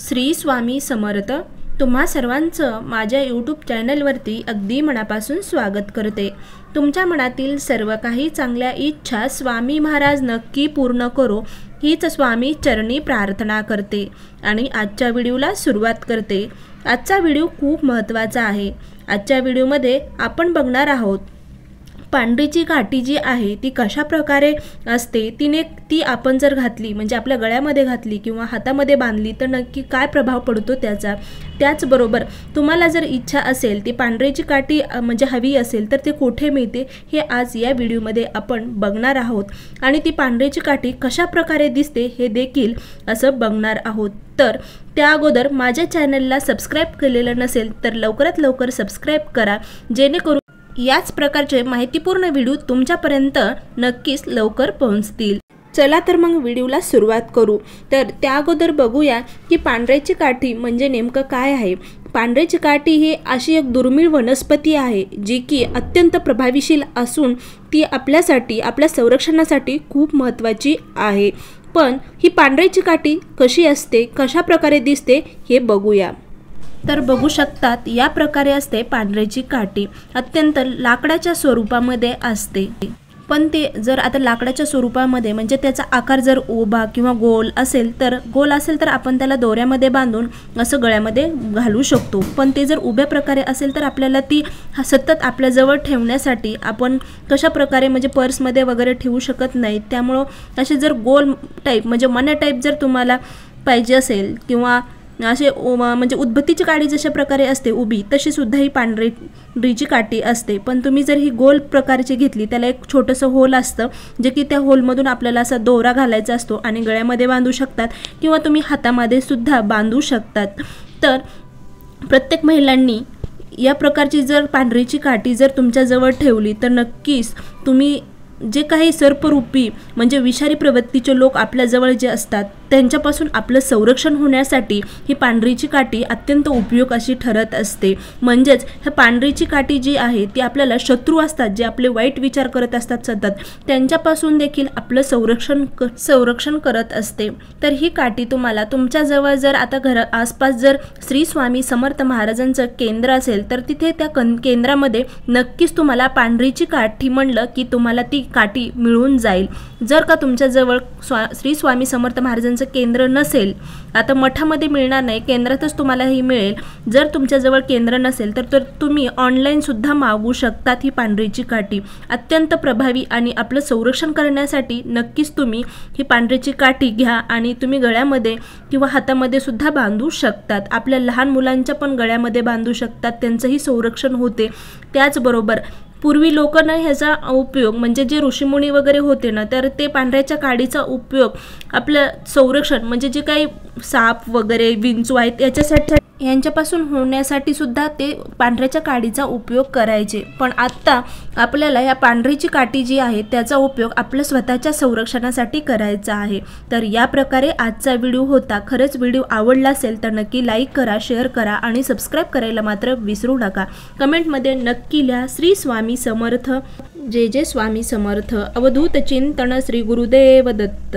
श्री स्वामी समर्थ। तुम्हा सर्वांचं माझ्या यूट्यूब चॅनलवरती अगदी मनापासून स्वागत करते। तुमच्या मनातील सर्व काही चांगल्या इच्छा स्वामी महाराज नक्की पूर्ण करो हीच स्वामी चरणी प्रार्थना करते आणि आजच्या व्हिडिओला सुरुवात करते। आजचा व्हिडिओ खूप महत्त्वाचा आहे। आजच्या व्हिडिओमध्ये आपण बघणार आहोत पांढरीची काठी जी आहे ती कशा प्रकारे असते, ती आपण जर घातली म्हणजे आपल्या गळ्यामध्ये घातली किंवा हातामध्ये बांधली तर नक्की काय प्रभाव पडतो त्याचा। त्याचबरोबर तुम्हाला जर इच्छा असेल ती पांढरीची काठी म्हणजे हवी असेल तर ते कुठे मिळते हे आज या व्हिडिओमध्ये आपण बघणार आहोत आणि ती पांढरीची काठी कशा प्रकारे दिसते हे देखील असं बघणार आहोत। तर त्या अगोदर माझ्या चॅनलला सबस्क्राइब केलेलं नसेल तर लवकरात लवकर सबस्क्राइब करा, जेणेकरून याच प्रकारचे माहितीपूर्ण व्हिडिओ तुमच्यापर्यंत नक्कीच लवकर पोहोचतील। चला तर मग व्हिडिओला सुरुवात करू। तर त्या अगोदर बघूया की पांढऱ्याची काठी म्हणजे नेमकं काय आहे। पांढऱ्याची काठी ही अशी एक दुर्मिळ वनस्पती आहे जी की अत्यंत प्रभावीशील असून ती आपल्यासाठी आपल्या संरक्षणासाठी खूप महत्त्वाची आहे। पण ही पांढऱ्याची काठी कशी असते, कशा प्रकारे दिसते हे बघूया। तर बघू शकतात या प्रकारे असते पांढऱ्याची काठी। अत्यंत लाकडाच्या स्वरूपामध्ये असते, पण ते जर आता लाकडाच्या स्वरूपामध्ये म्हणजे त्याचा आकार जर उभा किंवा गोल असेल तर आपण त्याला दोऱ्यामध्ये बांधून असं गळ्यामध्ये घालू शकतो। पण ते जर उभ्या प्रकारे असेल तर आपल्याला ती सतत आपल्याजवळ ठेवण्यासाठी आपण कशा प्रकारे म्हणजे पर्समध्ये वगैरे ठेवू शकत नाही। त्यामुळं असे जर गोल टाईप म्हणजे मण्या टाईप जर तुम्हाला पाहिजे असेल किंवा असे म्हणजे उदबत्तीची काठी जशा प्रकारे असते उभी तशी सुद्धा ही पांढरीची काठी असते। पण तुम्ही जर ही गोल प्रकारची घेतली त्याला एक छोटंसं होल असतं जे की त्या होलमधून आपल्याला असा दोरा घालायचा असतो आणि गळ्यामध्ये बांधू शकतात किंवा तुम्ही हातामध्ये सुद्धा बांधू शकतात। तर प्रत्येक महिलांनी या प्रकारची जर पांढरीची काठी जर तुमच्याजवळ ठेवली तर नक्कीच तुम्ही जे काही सर्परूपी म्हणजे विषारी प्रवृत्तीचे लोक आपल्याजवळ जे असतात त्यांच्यापासून आपलं संरक्षण होण्यासाठी ही पांढरीची काठी अत्यंत उपयोग अशी ठरत असते। म्हणजेच ह्या पांढरीची काठी जी आहे ती आपल्याला शत्रू असतात जे आपले वाईट विचार करत असतात सतत त्यांच्यापासून देखील आपलं संरक्षण करत असते। तर ही काठी तुम्हाला तुमच्याजवळ जर आता घर आसपास जर श्री स्वामी समर्थ महाराजांचं केंद्र असेल तर तिथे त्या केंद्रामध्ये नक्कीच तुम्हाला पांढरीची काठी म्हणलं की तुम्हाला ती काठी मिळून जाईल। जर का तुमच्याजवळ श्री स्वामी समर्थ महाराजांचं केंद्र नसेल, आता मठामध्ये मिळणार नाही, केंद्रातच तुम्हाला ही मिळेल। जर तुमच्याजवळ केंद्र नसेल तर तुम्ही ऑनलाईन सुद्धा मागवू शकतात ही पांढरीची काठी। अत्यंत प्रभावी आणि आपलं संरक्षण करण्यासाठी नक्कीच तुम्ही ही पांढरीची काठी घ्या आणि तुम्ही गळ्यामध्ये किंवा हातामध्ये सुद्धा बांधू शकतात। आपल्या लहान मुलांच्या पण गळ्यामध्ये बांधू शकतात, त्यांचंही संरक्षण होते। त्याचबरोबर पूर्वी लोकांना ह्याचा उपयोग म्हणजे जे ऋषीमुनी वगैरे होते ना तर ते पांढऱ्याच्या काडीचा उपयोग आपलं संरक्षण म्हणजे जे काही साप वगैरे विंचू आहेत याच्यासाठी यांच्यापासून होण्यासाठी सुद्धा ते पांढऱ्याच्या काडीचा उपयोग करायचे। पण आत्ता आपल्याला या पांढरीची काठी जी आहे त्याचा उपयोग आपल्या स्वतःच्या संरक्षणासाठी करायचा आहे। तर या प्रकारे आजचा व्हिडिओ होता। खरंच व्हिडिओ आवडला असेल तर नक्की लाईक करा, शेअर करा आणि सबस्क्राईब करायला मात्र विसरू नका। कमेंटमध्ये नक्की लिहा श्री स्वामी समर्थ, जय जय स्वामी समर्थ। अवधूत चिंतन श्री गुरुदेव दत्त।